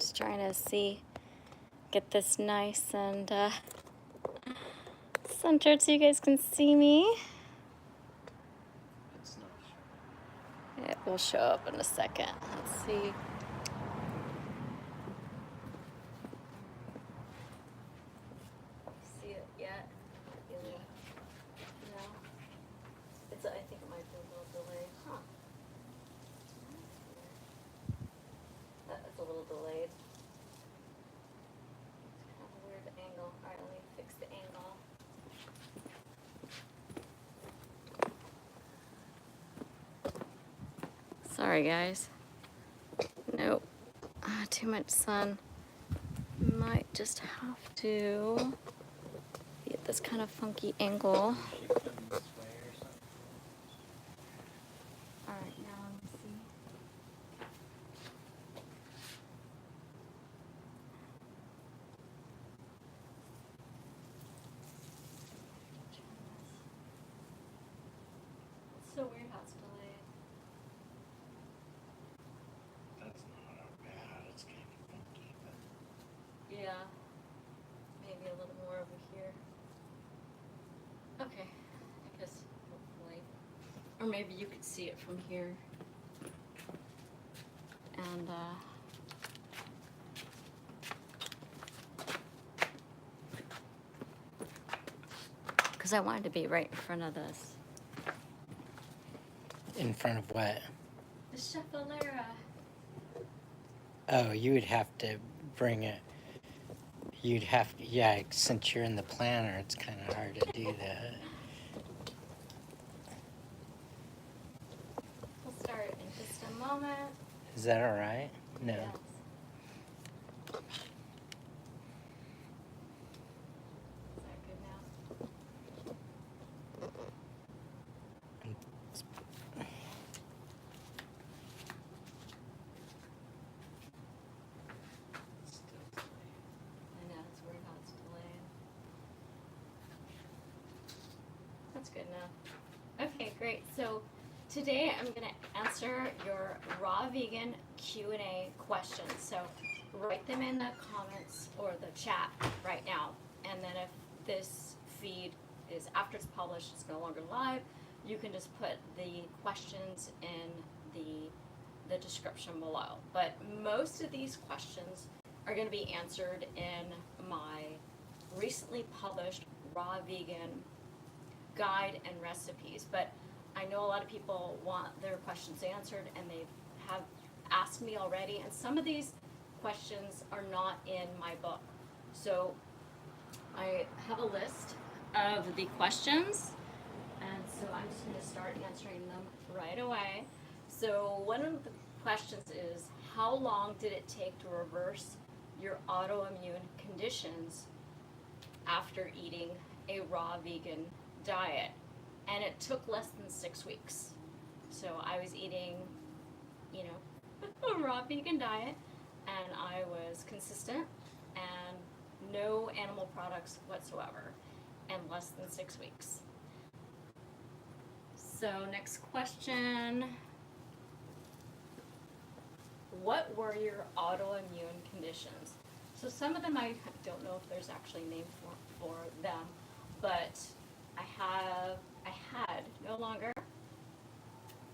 Just trying to see, get this nice and centered so you guys can see me. It's not showing. It will show up in a second. Let's see. See it yet? No. I think it might be a little delayed. Huh. That's a little delayed. It's kind of a weird angle. Alright, let me fix the angle. Sorry, guys. Nope. Too much sun. Might just have to be at this kind of funky angle. Alright, now let me see. It's so weird how it's delayed. That's not bad. It's kind of funky, but Yeah. Maybe a little more over here. Okay. I guess hopefully. Or maybe you could see it from here. And because I wanted to be right in front of this. In front of what? The Chefalera. Oh, you would have to bring it. You'd have to, yeah, since you're in the planner, it's kind of hard to do that. We'll start in just a moment. Is that all right? No. Yes. Is that good now? it's still delayed. I know, it's weird how it's delayed. That's good enough. Okay, great. So today I'm going to answer your raw vegan Q&A questions. So write them in the comments or the chat right now. And then if this feed is after it's published, it's no longer live, you can just put the questions in the description below. But most of these questions are going to be answered in my recently published raw vegan guide and recipes. But I know a lot of people want their questions answered and they have asked me already, and some of these questions are not in my book. So I have a list of the questions, and so I'm just going to start answering them right away. So one of the questions is, how long did it take to reverse your autoimmune conditions after eating a raw vegan diet? And it took less than 6 weeks. So I was eating, a raw vegan diet, and I was consistent and no animal products whatsoever, and less than 6 weeks. So next question. What were your autoimmune conditions? So some of them I don't know if there's actually a name for them, but I had no longer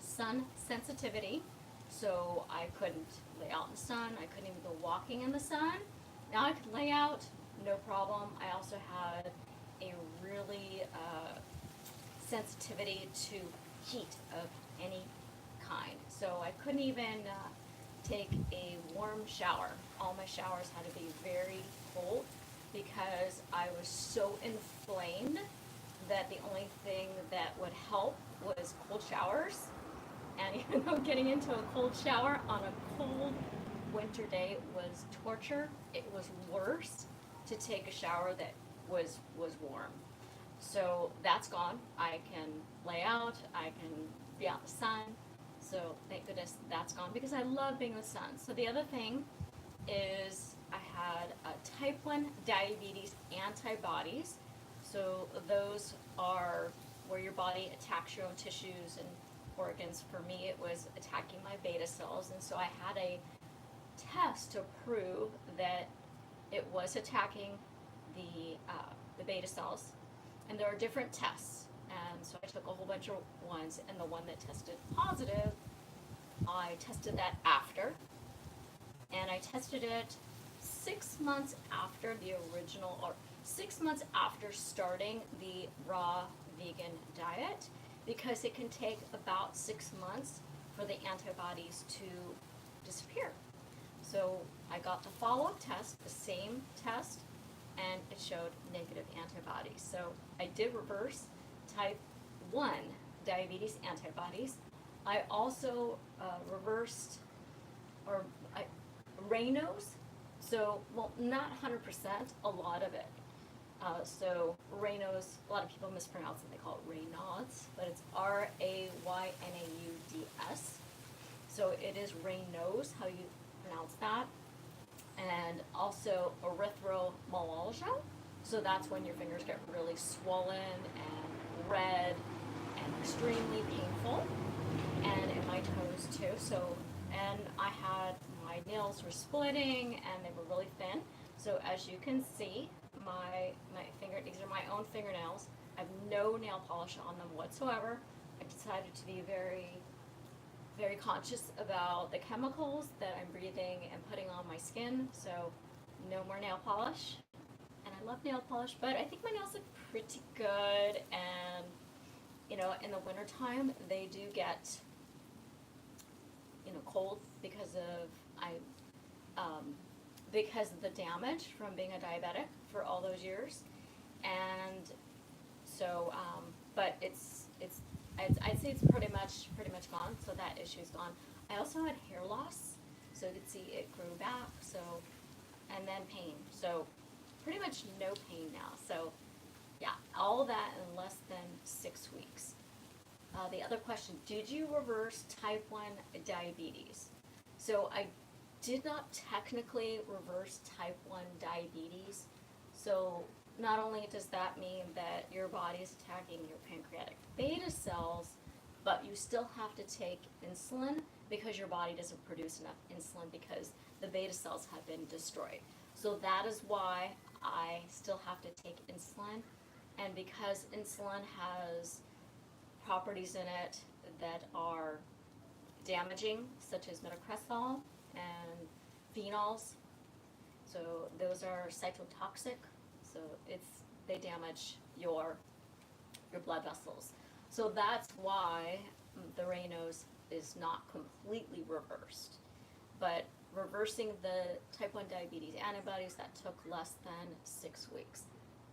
sun sensitivity, so I couldn't lay out in the sun. I couldn't even go walking in the sun. Now I could lay out, no problem. I also had a really sensitivity to heat of any kind, so I couldn't even take a warm shower. All my showers had to be very cold because I was so inflamed that the only thing that would help was cold showers. And even though getting into a cold shower on a cold winter day was torture, it was worse to take a shower that was warm. So that's gone. I can lay out, I can be out in the sun. So thank goodness that's gone because I love being in the sun. So the other thing is I had a type 1 diabetes antibodies. So those are where your body attacks your own tissues and organs. For me, it was attacking my beta cells, and so I had a test to prove that it was attacking the beta cells, and there are different tests. And so I took a whole bunch of ones, and the one that tested positive, I tested that after, and I tested it 6 months after the original, or 6 months after starting the raw vegan diet, because it can take about 6 months for the antibodies to disappear. So I got the follow-up test, the same test, and it showed negative antibodies. So I did reverse type 1 diabetes antibodies. I also reversed, or Raynaud's. So, well, not 100%, a lot of it. So Raynaud's, a lot of people mispronounce it, they call it Raynaud's, but it's Raynauds. So it is Raynaud's, how you pronounce that. And also erythromelalgia. So that's when your fingers get really swollen and red and extremely painful. And in my toes too. So, and my nails were splitting and they were really thin. So as you can see, these are my own fingernails. I have no nail polish on them whatsoever. I decided to be very, very conscious about the chemicals that I'm breathing and putting on my skin. So no more nail polish. And I love nail polish, but I think my nails look pretty good. And, you know, in the wintertime, they do get, you know, cold because of the damage from being a diabetic for all those years. And so, but I'd say it's pretty much gone. So that issue's gone. I also had hair loss, so you could see it grew back. So, and then pain. So, pretty much no pain now. So, yeah, all that in less than 6 weeks. The other question: did you reverse type 1 diabetes? So I did not technically reverse type 1 diabetes. So not only does that mean that your body is attacking your pancreatic beta cells, but you still have to take insulin because your body doesn't produce enough insulin because the beta cells have been destroyed. So that is why I still have to take insulin. And because insulin has properties in it that are damaging, such as metocresol and phenols. So those are cytotoxic. So they damage your blood vessels. So that's why the Raynaud's is not completely reversed. But reversing the type 1 diabetes antibodies, that took less than 6 weeks.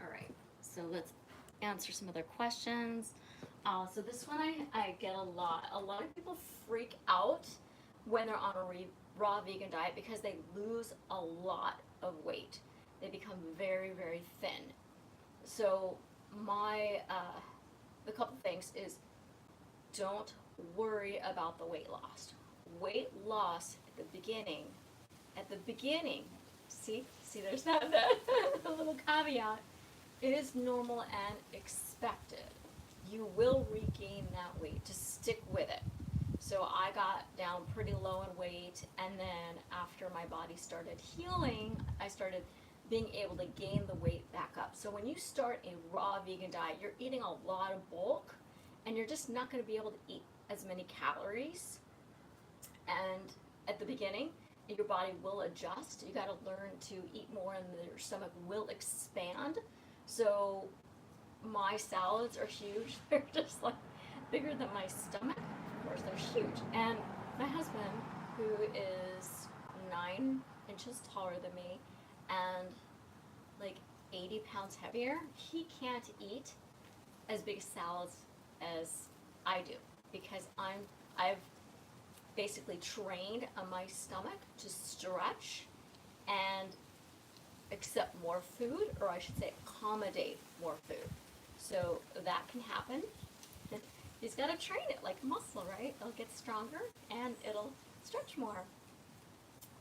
All right, so let's answer some other questions. So this one I get a lot. A lot of people freak out when they're on a raw vegan diet because they lose a lot of weight. They become very, very thin. So the couple things is, don't worry about the weight loss. Weight loss at the beginning, see there's that a little caveat, it is normal and expected. You will regain that weight. Just stick with it. So I got down pretty low in weight, and then after my body started healing, I started being able to gain the weight back up. So when you start a raw vegan diet, you're eating a lot of bulk, and you're just not going to be able to eat as many calories. And at the beginning, your body will adjust. You got to learn to eat more, and your stomach will expand. So my salads are huge. They're just like bigger than my stomach. Of course, they're huge. And my husband, who is 9 inches taller than me and like 80 pounds heavier, he can't eat as big salads as I do because I've basically trained on my stomach to stretch and accept more food, or I should say accommodate more food. So that can happen. You just gotta train it like a muscle, right? It'll get stronger and it'll stretch more.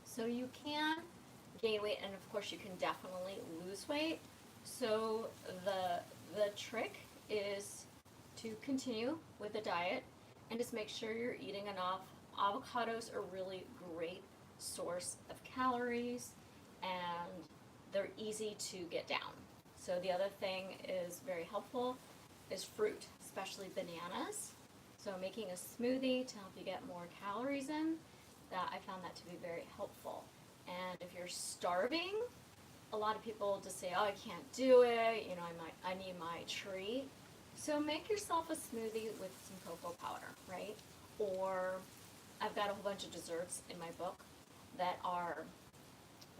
So you can gain weight, and of course you can definitely lose weight. So the trick is to continue with the diet and just make sure you're eating enough. Avocados are really great source of calories, and they're easy to get down. So the other thing is very helpful is fruit, especially bananas. So making a smoothie to help you get more calories in, that I found that to be very helpful. And if you're starving, a lot of people just say, "Oh, I can't do it. You know, I need my treat." So make yourself a smoothie with some cocoa powder, right? Or I've got a whole bunch of desserts in my book that are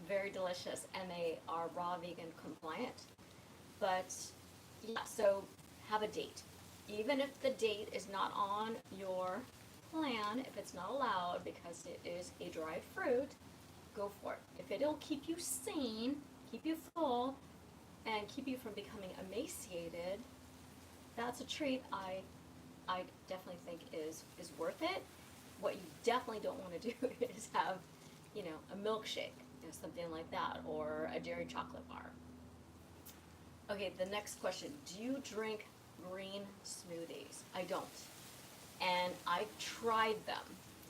very delicious and they are raw vegan compliant. But yeah, so have a date. Even if the date is not on your plan, if it's not allowed because it is a dried fruit, go for it. If it'll keep you sane, keep you full, and keep you from becoming emaciated, that's a treat I definitely think is worth it. What you definitely don't want to do is have, you know, a milkshake, you know, something like that, or a dairy chocolate bar. Okay, the next question. Do you drink green smoothies? I don't. And I tried them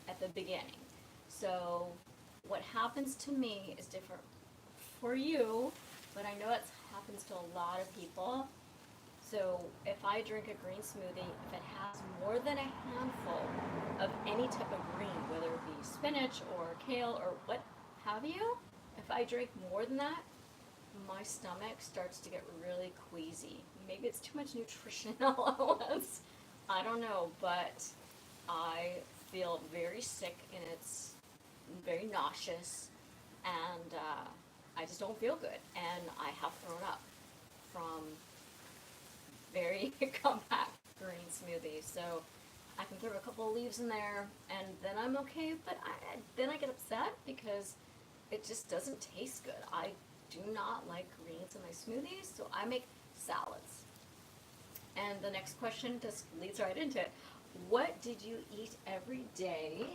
at the beginning. So what happens to me is different for you, but I know it happens to a lot of people. So if I drink a green smoothie, if it has more than a handful of any type of green, whether it be spinach or kale or what have you, if I drink more than that, my stomach starts to get really queasy. Maybe it's too much nutrition all at once. I don't know, but I feel very sick and it's very nauseous, and I just don't feel good. And I have thrown up from very compact green smoothies. So I can throw a couple of leaves in there and then I'm okay, but then I get upset because it just doesn't taste good. I do not like greens in my smoothies, so I make salads. And the next question just leads right into it. What did you eat every day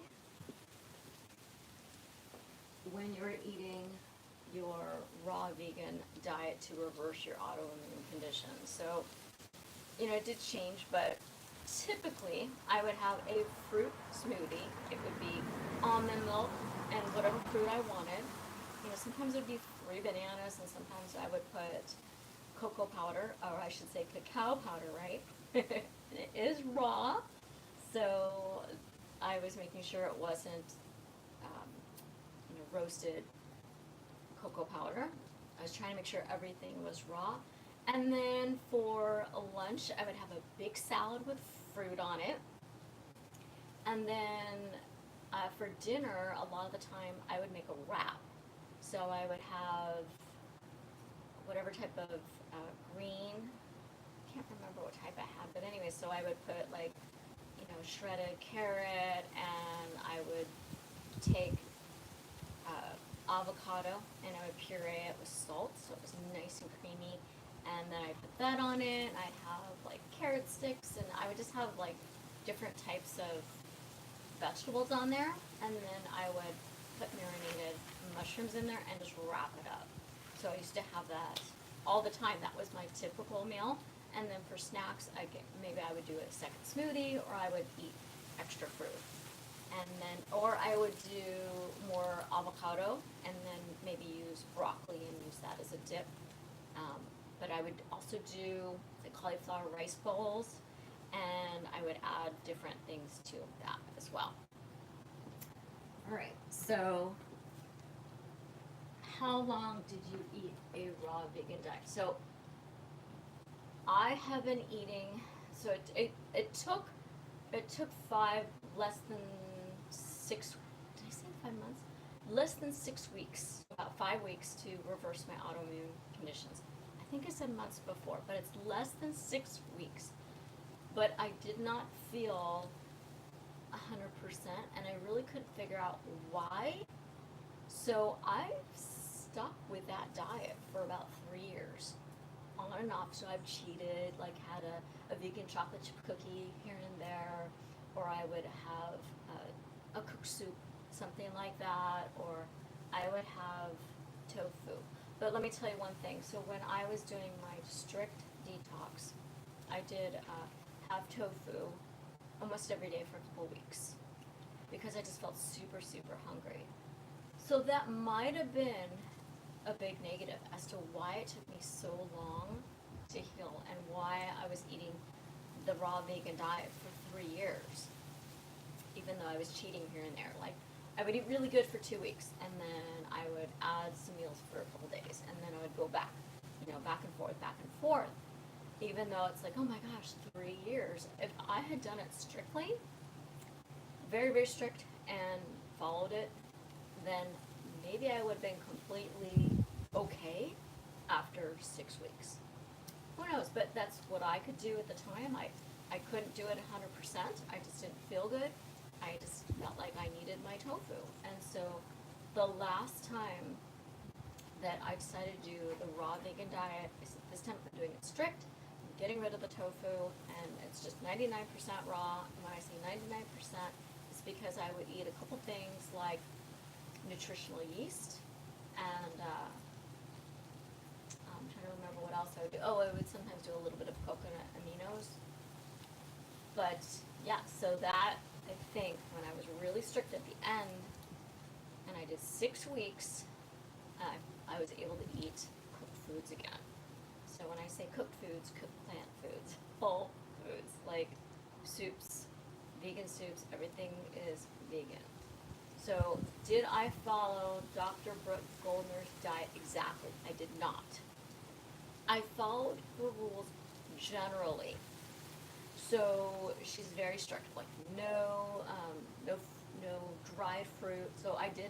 when you were eating your raw vegan diet to reverse your autoimmune condition? So, you know, it did change, but typically I would have a fruit smoothie. It would be almond milk and whatever fruit I wanted. You know, sometimes it would be 3 bananas, and sometimes I would put cocoa powder, or I should say cacao powder, right? And it is raw, so I was making sure it wasn't, you know, roasted cocoa powder. I was trying to make sure everything was raw. And then for lunch, I would have a big salad with fruit on it. And then for dinner, a lot of the time, I would make a wrap. So I would have whatever type of green, I can't remember what type I had, but anyway, so I would put like, you know, shredded carrot, and I would take avocado and I would puree it with salt so it was nice and creamy, and then I put that on it, and I'd have like carrot sticks, and I would just have like different types of vegetables on there, and then I would put marinated mushrooms in there and just wrap it up. So I used to have that all the time. That was my typical meal. And then for snacks, maybe I would do a second smoothie, or I would eat extra fruit. And then, or I would do more avocado, and then maybe use broccoli and use that as a dip. But I would also do the cauliflower rice bowls, and I would add different things to that as well. All right, so how long did you eat a raw vegan diet? So I have been eating, so it took less than 6, did I say 5 months? Less than 6 weeks, about 5 weeks to reverse my autoimmune conditions. I think I said months before, but it's less than 6 weeks. But I did not feel 100%, and I really couldn't figure out why. So I stuck with that diet for about 3 years, on and off. So I've cheated, like had a vegan chocolate chip cookie here and there, or I would have a cooked soup, something like that, or I would have tofu. But let me tell you one thing. So when I was doing my strict detox, I did have tofu almost every day for a couple weeks because I just felt super, super hungry. So that might have been a big negative as to why it took me so long to heal and why I was eating the raw vegan diet for 3 years, even though I was cheating here and there. Like, I would eat really good for 2 weeks, and then I would add some meals for a couple days, and then I would go back, back and forth, even though it's like, oh my gosh, 3 years. If I had done it strictly, very, very strict, and followed it, then maybe I would have been completely okay after 6 weeks. Who knows? But that's what I could do at the time. I couldn't do it 100%. I just didn't feel good. I just felt like I needed my tofu. And so the last time that I decided to do the raw vegan diet, this time I'm doing it strict. I'm getting rid of the tofu, and it's just 99% raw. And when I say 99%, it's because I would eat a couple things like nutritional yeast, and I'm trying to remember what else I would do. Oh, I would sometimes do a little bit of coconut aminos. But yeah, so that, I think, when I was really strict at the end, and I did 6 weeks, I was able to eat cooked foods again. So when I say cooked foods, cooked plant foods, whole foods, like soups, vegan soups, everything is vegan. So, did I follow Dr. Brooke Goldner's diet exactly? I did not. I followed her rules generally. So, she's very strict, like no dried fruit. So I did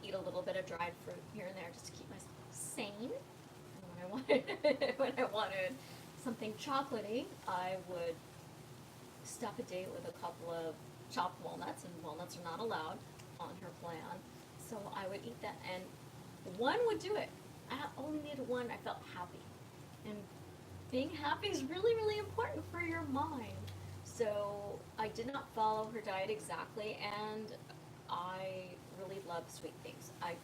eat a little bit of dried fruit here and there just to keep myself sane. And when I wanted something chocolatey, I would stuff a date with a couple of chopped walnuts, and walnuts are not allowed on her plan. So I would eat that, and one would do it. I only needed one. I felt happy, and being happy is really, really important for your mind. So I did not follow her diet exactly, and I really love sweet things. I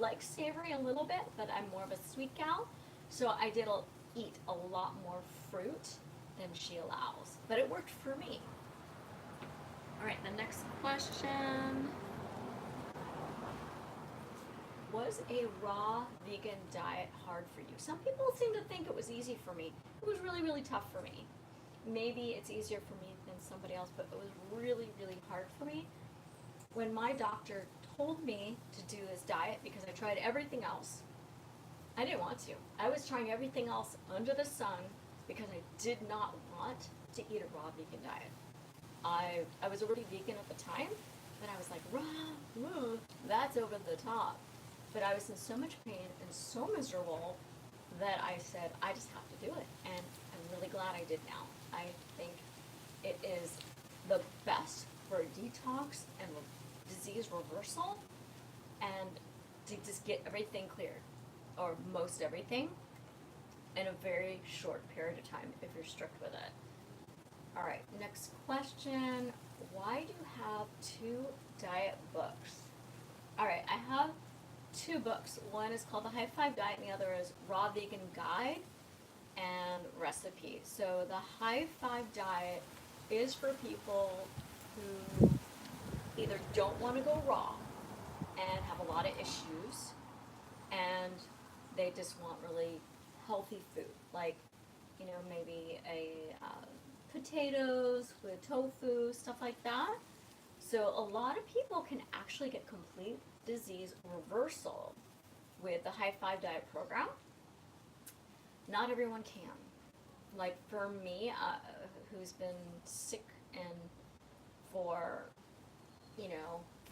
like savory a little bit, but I'm more of a sweet gal. So I did eat a lot more fruit than she allows, but it worked for me. All right, the next question. Was a raw vegan diet hard for you? Some people seem to think it was easy for me. It was really, really tough for me. Maybe it's easier for me than somebody else, but it was really, really hard for me. When my doctor told me to do this diet, because I tried everything else, I didn't want to. I was trying everything else under the sun because I did not want to eat a raw vegan diet. I was already vegan at the time, but I was like, raw, that's over the top. But I was in so much pain and so miserable that I said, I just have to do it. And I'm really glad I did now. I think it is the best for detox and disease reversal, and to just get everything cleared, or most everything, in a very short period of time if you're strict with it. All right, next question. Why do you have 2 diet books? All right, I have 2 books. One is called The High Five Diet, and the other is Raw Vegan Guide and Recipe. So the High Five Diet is for people who either don't want to go raw and have a lot of issues, and they just want really healthy food, like, maybe potatoes with tofu, stuff like that. So a lot of people can actually get complete disease reversal with the High Five Diet program. Not everyone can. Like for me, who's been sick and for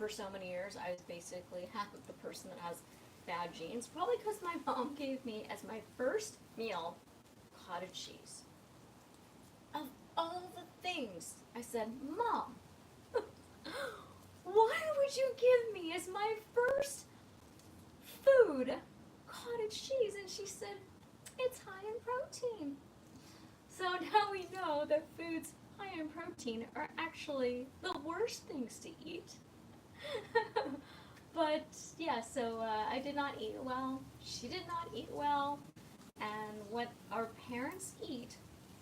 so many years, I was basically half of the person that has bad genes, probably because my mom gave me as my first meal cottage cheese. Of all the things, I said, Mom, why would you give me as my first food cottage cheese? And she said, it's high in protein. So now we know that foods high in protein are actually the worst things to eat. But yeah, so I did not eat well. She did not eat well. And what our parents eat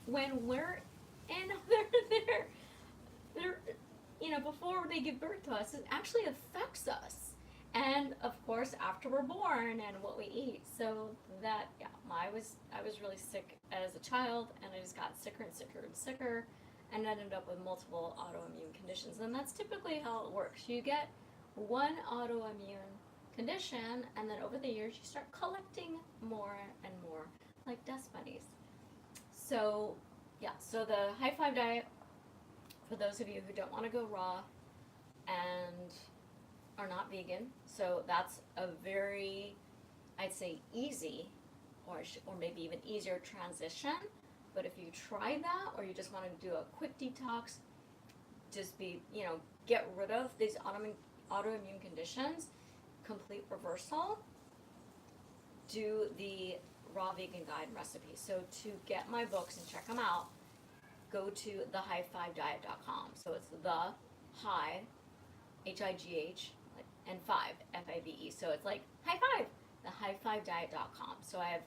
when we're in they're before they give birth to us, it actually affects us. And after we're born and what we eat. So that, yeah, I was really sick as a child, and I just got sicker and sicker and sicker, and ended up with multiple autoimmune conditions. And that's typically how it works. You get one autoimmune condition, and then over the years you start collecting more and more, like dust bunnies. So yeah, so the high five diet, for those of you who don't want to go raw and are not vegan, so that's a very, I'd say, easy or maybe even easier transition. But if you try that, or you just want to do a quick detox, just get rid of these autoimmune conditions, complete reversal, do the raw vegan guide and recipe. So to get my books and check them out, go to thehigh5diet.com. So it's the high, HIGH, and 5, FIVE. So it's like high five, thehigh5diet.com. So I have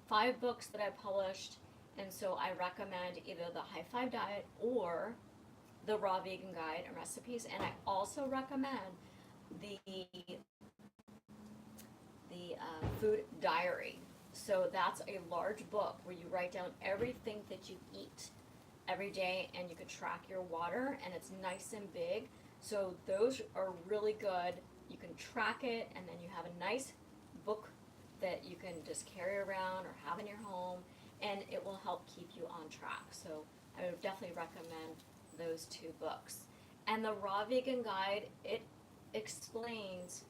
5 books that I published, and so I recommend either the high 5 diet or the raw vegan guide and recipes. And I also recommend the food diary. So that's a large book where you write down everything that you eat every day, and you can track your water, and it's nice and big. So those are really good. You can track it, and then you have a nice book that you can just carry around or have in your home, and it will help keep you on track. So I would definitely recommend those 2 books. And the raw vegan guide, it explains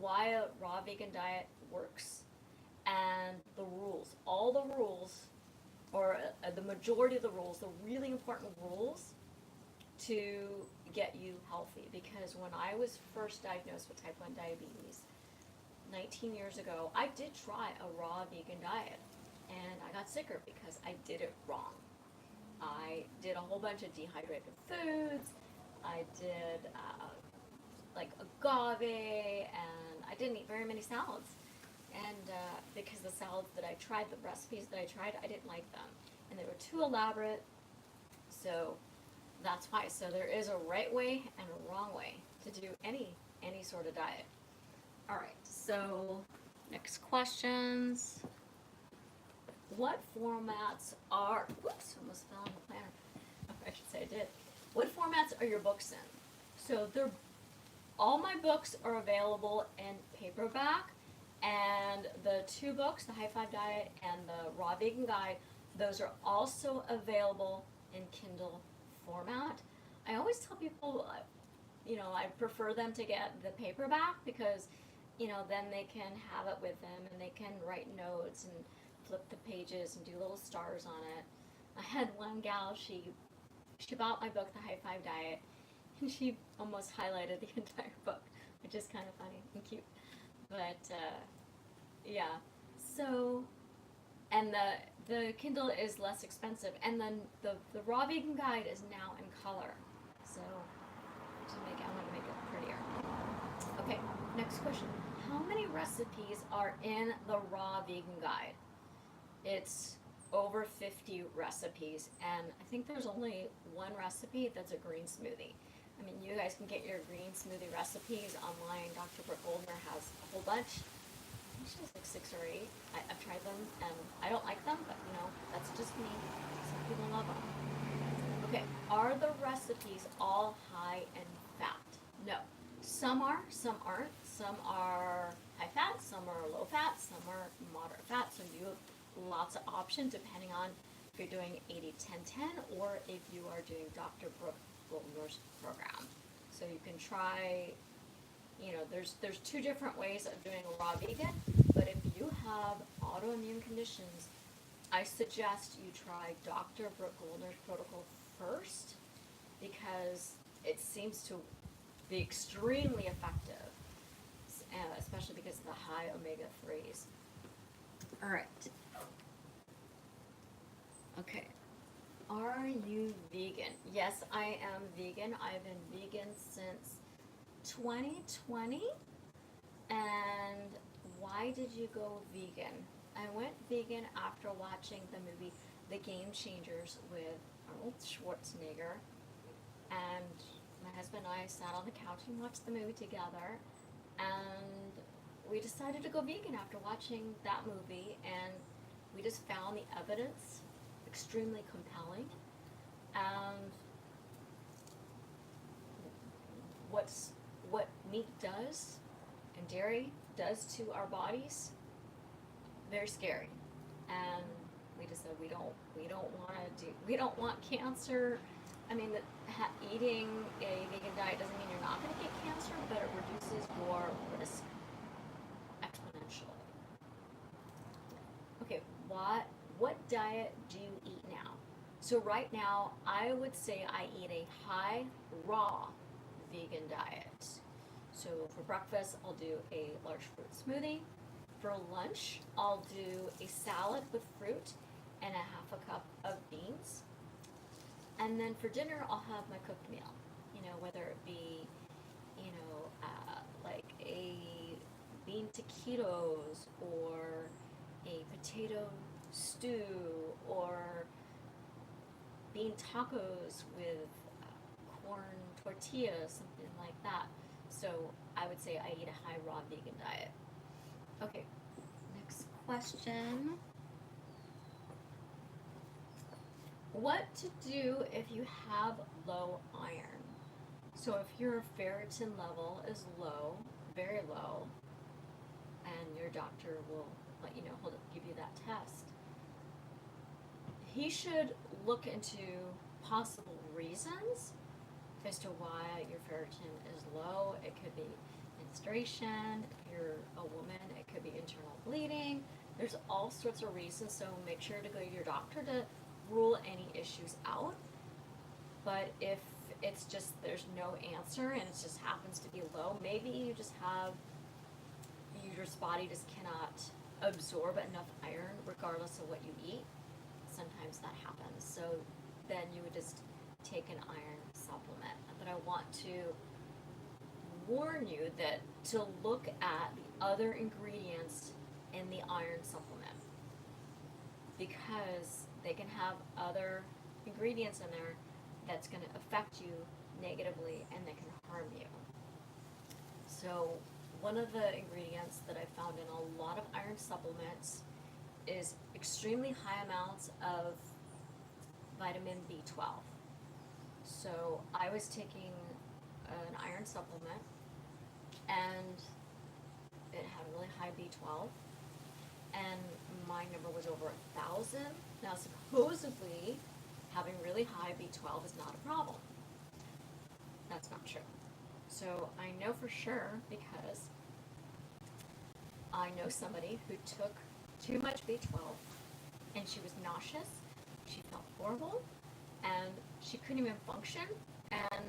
why a raw vegan diet works and the rules. All the rules, or the majority of the rules, the really important rules to get you healthy. Because when I was first diagnosed with type 1 diabetes 19 years ago, I did try a raw vegan diet, and I got sicker because I did it wrong. I did a whole bunch of dehydrated foods. I did like agave, and I didn't eat very many salads. And because the salads that I tried, the recipes that I tried, I didn't like them, and they were too elaborate. So that's why. So there is a right way and a wrong way to do any sort of diet. All right. So next questions. What formats are? Whoops! Almost fell on the planner. I should say I did. What formats are your books in? So all my books are available in paperback. And the 2 books, the High 5 Diet and the Raw Vegan Guide, those are also available in Kindle format. I always tell people, I prefer them to get the paperback because, then they can have it with them and they can write notes and flip the pages and do little stars on it. I had one gal, she bought my book, The High 5 Diet, and she almost highlighted the entire book, which is kind of funny and cute. But yeah, so, and the Kindle is less expensive, and then the Raw Vegan Guide is now in color. So I want to make it prettier. Okay, next question. How many recipes are in the Raw Vegan Guide? It's over 50 recipes, and I think there's only one recipe that's a green smoothie. I mean, you guys can get your green smoothie recipes online. Dr. Brooke Goldner has a whole bunch. I think she has like 6 or 8. I've tried them, and I don't like them, but that's just me. Some people love them. Okay, are the recipes all high in fat? No. Some are, some aren't. Some are high fat, some are low fat, some are moderate fat. So you have lots of options depending on if you're doing 80-10-10 or if you are doing Dr. Brooke Goldner's program. So you can try, there's 2 different ways of doing a raw vegan, but if you have autoimmune conditions, I suggest you try Dr. Brooke Goldner's protocol first because it seems to be extremely effective, especially because of the high omega-3s. All right. Okay. Are you vegan? Yes, I am vegan. I've been vegan since 2020. And why did you go vegan? I went vegan after watching the movie The Game Changers with Arnold Schwarzenegger. And my husband and I sat on the couch and watched the movie together. And we decided to go vegan after watching that movie, and we just found the evidence extremely compelling. And what meat does and dairy does to our bodies, very scary. And we just said we don't want cancer. I mean, eating a vegan diet doesn't mean you're not going to get cancer, but it reduces your risk exponentially. Okay, what diet do you eat now? So right now, I would say I eat a high raw vegan diet. So for breakfast, I'll do a large fruit smoothie. For lunch, I'll do a salad with fruit and a half a cup of beans. And then for dinner, I'll have my cooked meal. You know, whether it be, like a bean taquitos or a potato stew or bean tacos with corn tortillas, something like that. So I would say I eat a high raw vegan diet. Okay, next question. What to do if you have low iron? So if your ferritin level is low, very low, and your doctor will let you know, he'll give you that test, he should look into possible reasons as to why your ferritin is low. It could be menstruation. If you're a woman, it could be internal bleeding. There's all sorts of reasons, so make sure to go to your doctor to rule any issues out. But if it's just there's no answer and it just happens to be low, maybe you just have your body just cannot absorb enough iron regardless of what you eat. Sometimes that happens. So then you would just take an iron supplement. But I want to warn you that to look at the other ingredients in the iron supplement, because they can have other ingredients in there that's going to affect you negatively and that can harm you. So one of the ingredients that I found in a lot of iron supplements is extremely high amounts of vitamin B12. So I was taking an iron supplement and it had really high B12 and my number was over 1,000. Now supposedly having really high B12 is not a problem. That's not true. So I know for sure because I know somebody who took too much B12 and she was nauseous, she felt horrible, and she couldn't even function, and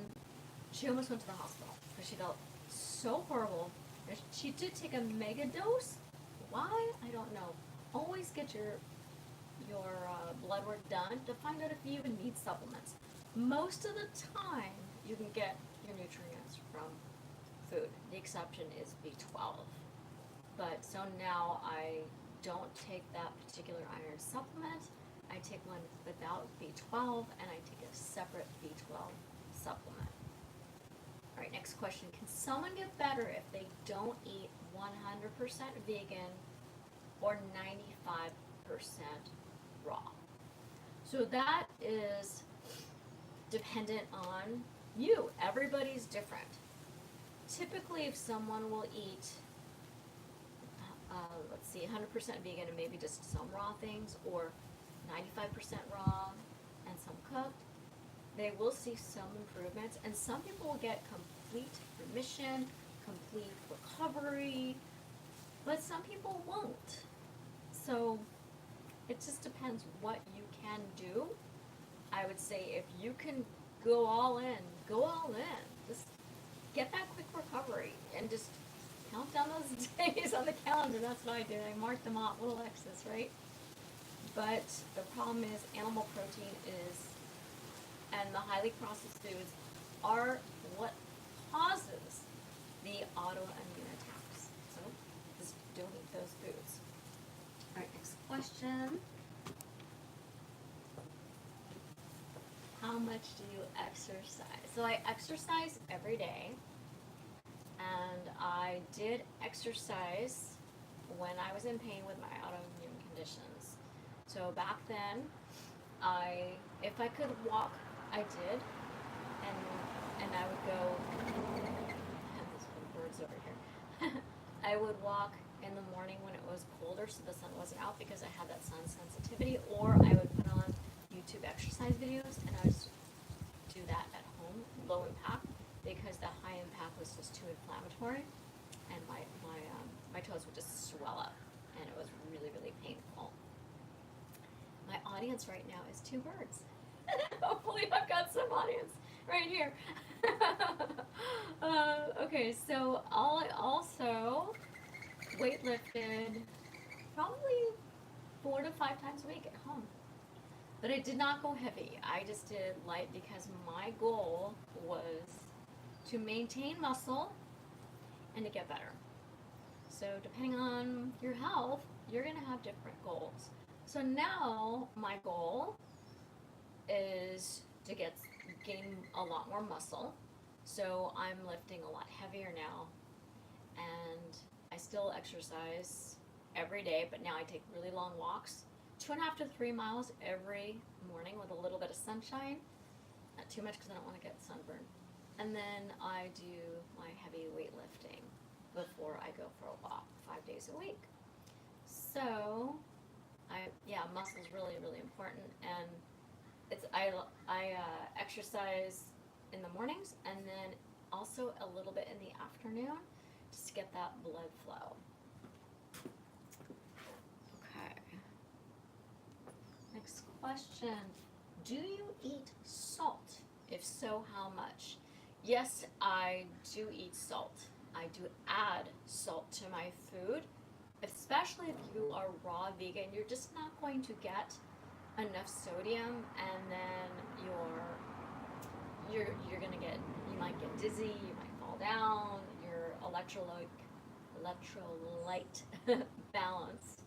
she almost went to the hospital because she felt so horrible. And she did take a mega dose. Why? I don't know. Always get your blood work done to find out if you even need supplements. Most of the time, you can get your nutrients from food. The exception is B12. But so now I don't take that particular iron supplement. I take one without B12 and I take a separate B12 supplement. All right, next question. Can someone get better if they don't eat 100% vegan or 95% raw? So that is dependent on you. Everybody's different. Typically, if someone will eat, 100% vegan and maybe just some raw things, or 95% raw and some cooked, they will see some improvements, and some people will get complete remission, complete recovery, but some people won't. So it just depends what you can do. I would say if you can go all in, go all in. Just get that quick recovery and just count down those days on the calendar. That's what I did. I marked them off, little X's, right? But the problem is animal protein and the highly processed foods are what causes the autoimmune attacks. So just don't eat those foods. All right, next question. How much do you exercise? So I exercise every day, and I did exercise when I was in pain with my autoimmune conditions. So back then, if I could walk, I did, and I would go. There's some birds over here. I would walk in the morning when it was colder, so the sun wasn't out because I had that sun sensitivity, or I would put on YouTube exercise videos, and I would do that at home, low impact, because the high impact was just too inflammatory, and my toes would just swell up, and it was really, really painful. My audience right now is two birds. Hopefully I've got some audience right here. Okay, so I also weightlifted probably 4 to 5 times a week at home. But I did not go heavy. I just did light because my goal was to maintain muscle and to get better. So depending on your health, you're going to have different goals. So now my goal is to gain a lot more muscle. So I'm lifting a lot heavier now, and I still exercise every day, but now I take really long walks, 2.5 to 3 miles every morning with a little bit of sunshine. Not too much because I don't want to get sunburned. And then I do my heavy weightlifting before I go for a walk 5 days a week. So, muscle is really, really important, and I exercise in the mornings and then also a little bit in the afternoon just to get that blood flow. Okay. Next question. Do you eat salt? If so, how much? Yes, I do eat salt. I do add salt to my food, especially if you are raw vegan. You're just not going to get enough sodium, and then you're gonna you might get dizzy, you might fall down, your electrolyte balance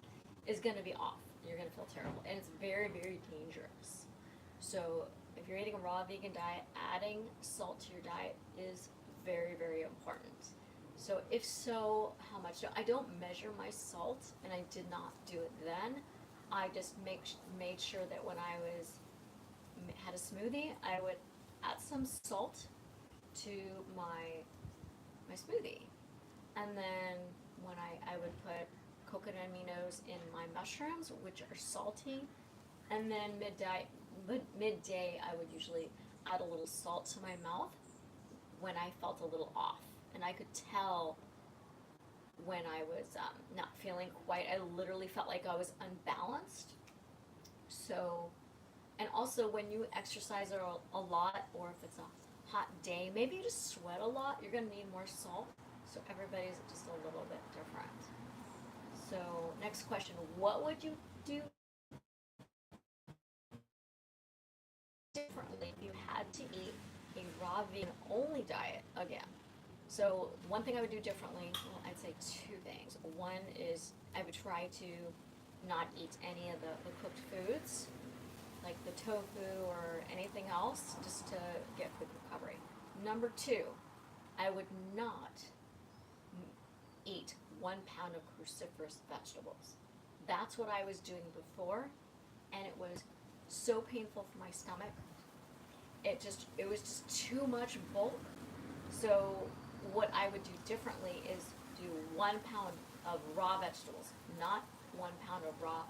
is gonna be off. You're gonna feel terrible, and it's very, very dangerous. So if you're eating a raw vegan diet, adding salt to your diet is very, very important. So if so, how much? I don't measure my salt, and I did not do it then. I just made sure that when I had a smoothie, I would add some salt to my smoothie, and then when I would put coconut aminos in my mushrooms, which are salty, and then midday I would usually add a little salt to my mouth when I felt a little off, and I could tell when I was not feeling quite. I literally felt like I was unbalanced. So, and also when you exercise a lot, or if it's a hot day, maybe you just sweat a lot, you're gonna need more salt. So everybody's just a little bit different. So next question, what would you do differently if you had to eat a raw vegan only diet again? So one thing I would do differently, well, I'd say 2 things. One is I would try to not eat any of the cooked foods, like the tofu or anything else, just to get quick recovery. Number 2, I would not eat 1 pound of cruciferous vegetables. That's what I was doing before, and it was so painful for my stomach. It was just too much bulk. So what I would do differently is do 1 pound of raw vegetables, not 1 pound of raw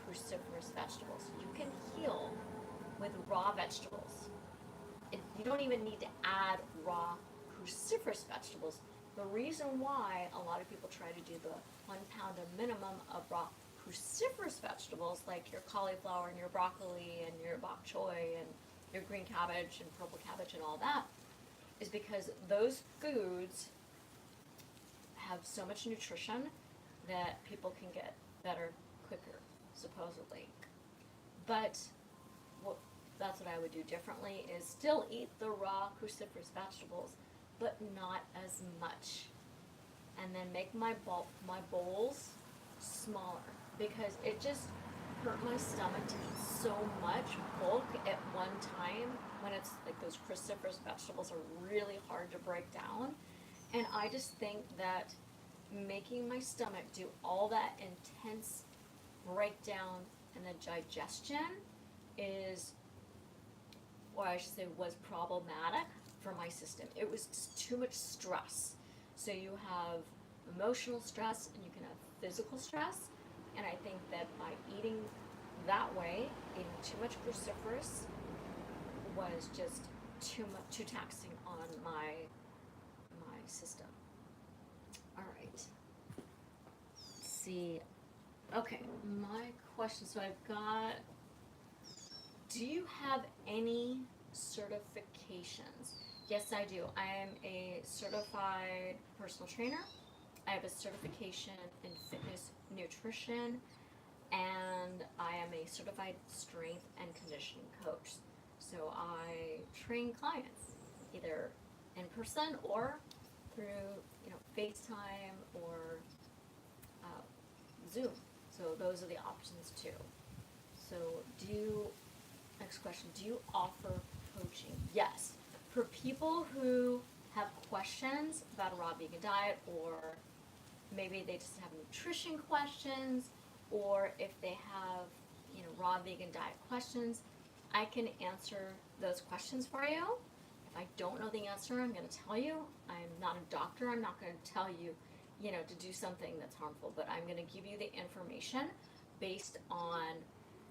cruciferous vegetables. You can heal with raw vegetables. You don't even need to add raw cruciferous vegetables. The reason why a lot of people try to do the 1 pound a minimum of raw cruciferous vegetables, like your cauliflower and your broccoli and your bok choy and your green cabbage and purple cabbage and all that, is because those foods have so much nutrition that people can get better quicker, supposedly. But that's what I would do differently, is still eat the raw cruciferous vegetables, but not as much. And then make my bowls smaller, because it just hurt my stomach to eat so much bulk at one time when it's like those cruciferous vegetables are really hard to break down. And I just think that making my stomach do all that intense breakdown and the digestion is, or I should say, was problematic for my system. It was too much stress. So you have emotional stress and you can have physical stress. And I think that by eating that way, eating too much cruciferous was just too taxing on my system. All right. Let's see. Okay, my question. So I've got. Do you have any certifications? Yes, I do. I am a certified personal trainer. I have a certification in fitness nutrition, and I am a certified strength and conditioning coach. So I train clients either in person or through FaceTime or Zoom. So those are the options too. So next question, do you offer coaching? Yes. For people who have questions about a raw vegan diet, or maybe they just have nutrition questions, or if they have, raw vegan diet questions, I can answer those questions for you. If I don't know the answer, I'm going to tell you. I'm not a doctor. I'm not going to tell you, to do something that's harmful, but I'm going to give you the information based on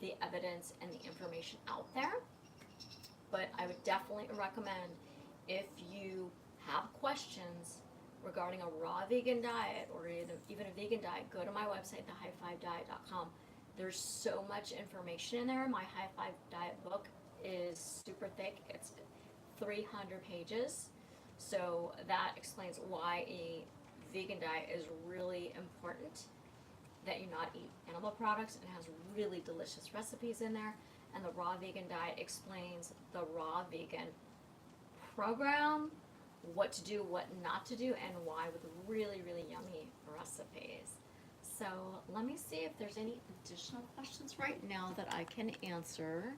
the evidence and the information out there. But I would definitely recommend, if you have questions regarding a raw vegan diet or even a vegan diet, go to my website, thehigh5diet.com. There's so much information in there. My High 5 Diet book is super thick. It's 300 pages. So that explains why a vegan diet is really important, that you not eat animal products, and has really delicious recipes in there. And the raw vegan diet explains the raw vegan program, what to do, what not to do, and why, with really, really yummy recipes. So let me see if there's any additional questions right now that I can answer.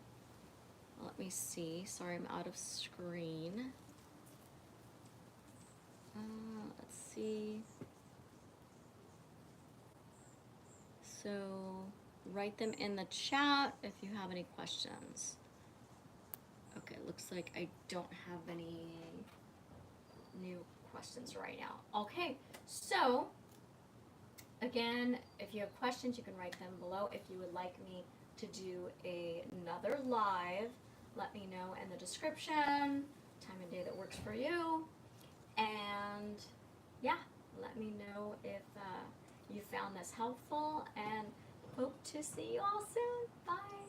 Let me see. Sorry, I'm out of screen. Let's see. So write them in the chat if you have any questions. Okay, looks like I don't have any new questions right now. Okay, so again, if you have questions, you can write them below. If you would like me to do another live, let me know in the description, time and day that works for you. And yeah, let me know if you found this helpful, and hope to see you all soon. Bye.